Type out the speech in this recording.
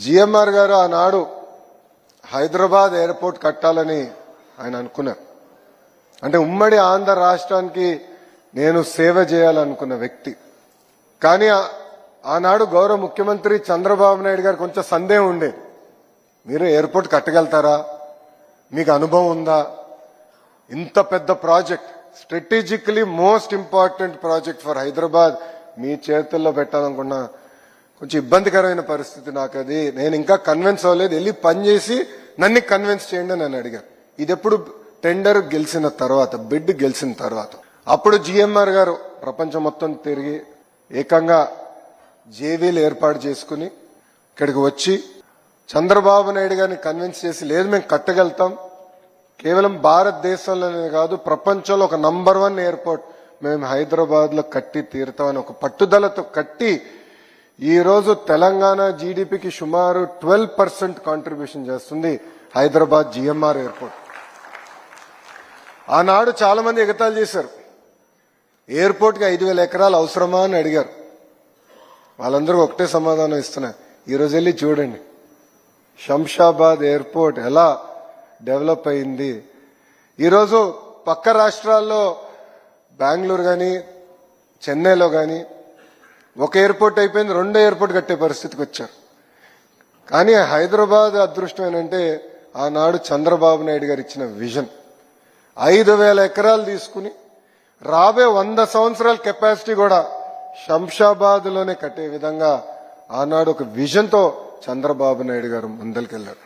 GMR గారు ఆనాడు Hyderabad airport కట్టాలని ఆయన అనుకున్నారు. అంటే ఉమ్మడి ఆంధ్ర రాష్ట్రానికి నేను సేవ చేయాలనుకున్న వ్యక్తి. కానీ ఆనాడు గౌరవ ముఖ్యమంత్రి చంద్రబాబు నాయుడు గారు కొంచెం సందేహం ఉండేది. మీరు ఎయిర్పోర్ట్ కట్టగలుగుతారా, మీకు అనుభవం ఉందా, ఇంత పెద్ద project, strategically most important project for Hyderabad మీ చేతుల్లో పెట్టాలనుకున్నా కొంచెం ఇబ్బందికరమైన పరిస్థితి. నాకు అది నేను ఇంకా కన్విన్స్ అవ్వలేదు, వెళ్ళి పనిచేసి నన్ను కన్విన్స్ చేయండి అని అడిగారు. ఇది ఎప్పుడు టెండర్ గెలిచిన తర్వాత, బిడ్ గెలిచిన తర్వాత. అప్పుడు జిఎంఆర్ గారు ప్రపంచం మొత్తం తిరిగి ఏకంగా జేవీలు ఏర్పాటు చేసుకుని ఇక్కడికి వచ్చి చంద్రబాబు నాయుడు గారిని కన్విన్స్ చేసి, లేదు మేము కట్టగలుగుతాం, కేవలం భారతదేశంలోనే కాదు ప్రపంచంలో ఒక నంబర్ 1 ఎయిర్పోర్ట్ మేము హైదరాబాద్ లో కట్టి తీరుతామని ఒక పట్టుదలతో కట్టి ఈ రోజు తెలంగాణ జీడిపికి సుమారు 12% కాంట్రిబ్యూషన్ చేస్తుంది హైదరాబాద్ జిఎంఆర్ ఎయిర్పోర్ట్. ఆనాడు చాలా మంది ఎగతాళి చేశారు, ఎయిర్పోర్ట్ కి 5,000 ఎకరాలు అవసరమా అని అడిగారు. వాళ్ళందరూ ఒకటే సమాధానం ఇస్తున్నారు. ఈరోజు వెళ్ళి చూడండి శంషాబాద్ ఎయిర్పోర్ట్ ఎలా డెవలప్ అయింది. ఈరోజు పక్క రాష్ట్రాల్లో బెంగళూరు కానీ చెన్నైలో కానీ ఒక ఎయిర్పోర్ట్ అయిపోయింది, 2వ ఎయిర్పోర్ట్ కట్టే పరిస్థితికి వచ్చారు. కానీ హైదరాబాద్ అదృష్టం ఏంటంటే ఆనాడు చంద్రబాబు నాయుడు గారు ఇచ్చిన విజన్ 5,000 ఎకరాలు తీసుకుని రాబోయే 100 సంవత్సరాల కెపాసిటీ కూడా శంషాబాద్ లోనే కట్టే విధంగా ఆనాడు ఒక విజన్ తో చంద్రబాబు నాయుడు గారు ముందరికెళ్లారు.